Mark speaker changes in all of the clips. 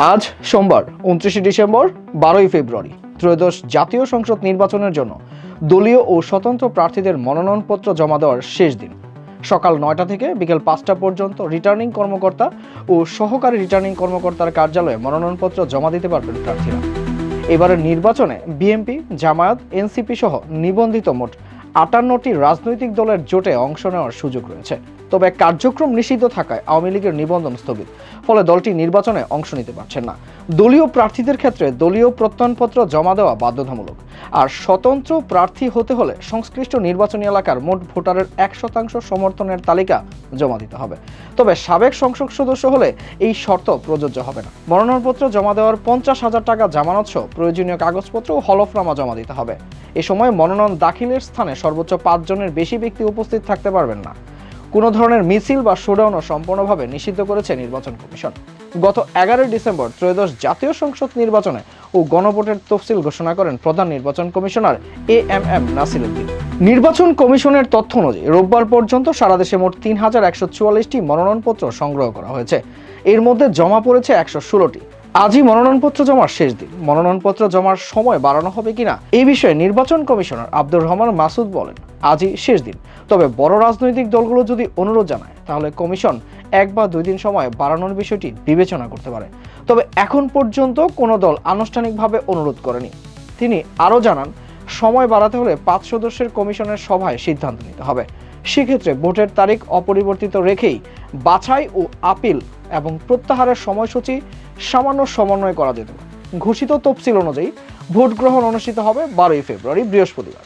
Speaker 1: আজ সোমবার 29 ডিসেম্বর 12 ফেব্রুয়ারি ত্রয়োদশ জাতীয় সংসদ নির্বাচনের জন্য দলীয় ও স্বতন্ত্র প্রার্থীদের মনোনয়নপত্র জমা দেওয়ার শেষ দিন। সকাল 9টা থেকে বিকেল 5টা পর্যন্ত রিটার্নিং কর্মকর্তা ও সহকারী রিটার্নিং কর্মকর্তার কার্যালয়ে মনোনয়নপত্র জমা দিতে পারবেন প্রার্থীরা। এবারের নির্বাচনে বিএনপি, জামায়াত, এনসিপি সহ নিবন্ধিত মোট 58টি রাজনৈতিক দলের জোটে অংশ নেওয়ার সুযোগ রয়েছে। তবে কার্যক্রম নিষিদ্ধ থাকায় আওয়ামী লীগের নিবন্ধন স্থগিত, ফলে দলটি নির্বাচনে অংশ নিতে পারছেন না। দলীয় প্রার্থীদের ক্ষেত্রে দলীয় প্রত্যয়নপত্র জমা দেওয়া বাধ্যতামূলক, আর স্বতন্ত্র প্রার্থী হতে হলে সংশ্লিষ্ট নির্বাচনী এলাকার মোট ভোটারের 1% সমর্থনের তালিকা জমা দিতে হবে। তবে সাবেক সংসদ সদস্য হলে এই শর্ত প্রযোজ্য হবে না। মনোনয়নপত্র জমা দেওয়ার 50,000 টাকা জামানত সহ প্রয়োজনীয় কাগজপত্র ও হলফনামা জমা দিতে হবে। এ সময় মনোনয়ন দাখিলের স্থানে সর্বোচ্চ 5 জনের বেশি ব্যক্তি উপস্থিত থাকতে পারবেন না। কোনো ধরনের মিছিল বা শোডাউনও সম্পূর্ণভাবে নিষিদ্ধ করেছে নির্বাচন কমিশন। গত 11 ডিসেম্বর ত্রয়োদশ জাতীয় সংসদ নির্বাচনে ও গণভোটের তফসিল ঘোষণা করেন প্রধান নির্বাচন কমিশনার এএমএম নাসির উদ্দিন। নির্বাচন কমিশনের তথ্য অনুযায়ী রোববার পর্যন্ত সারা দেশে মোট 3144টি মনোনয়নপত্র সংগ্রহ করা হয়েছে। এর মধ্যে জমা পড়েছে 116টি। আজই মনোনয়নপত্র জমার শেষ দিন। মনোনয়নপত্র জমার সময় বাড়ানো হবে কিনা এই বিষয়ে নির্বাচন কমিশনার আব্দুর রহমান মাসুদ বলেন, আজই শেষ দিন। তবে বড় রাজনৈতিক দলগুলো যদি অনুরোধ জানায় তাহলে কমিশন 1 বা 2 দিন সময় বাড়ানোর বিষয়টি বিবেচনা করতে পারে। তবে এখন পর্যন্ত কোনো দল আনুষ্ঠানিকভাবে অনুরোধ করেনি। তিনি আরও জানান, সময় বাড়াতে হলে 5 সদস্যের কমিশনের সভায় সিদ্ধান্ত নিতে হবে। সেক্ষেত্রে ভোটের তারিখ অপরিবর্তিত রেখেই বাছাই ও আপিল এবং প্রত্যাহারের সময়সূচি সামান্য সমন্বয় করা যেতে পারে। ঘোষিত তফসিল অনুযায়ী ভোট গ্রহণ অনুষ্ঠিত হবে 12 ফেব্রুয়ারি বৃহস্পতিবার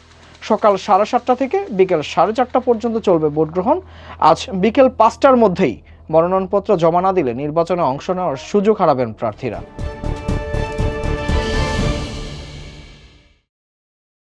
Speaker 1: সকাল 7:30 থেকে বিকেল 4:30 পর্যন্ত চলবে ভোট গ্রহণ। আজ বিকেল 5টার মধ্যেই মনোনয়নপত্র জমা না দিলে নির্বাচনে অংশ নেওয়ার সুযোগ হারাবেন প্রার্থীরা।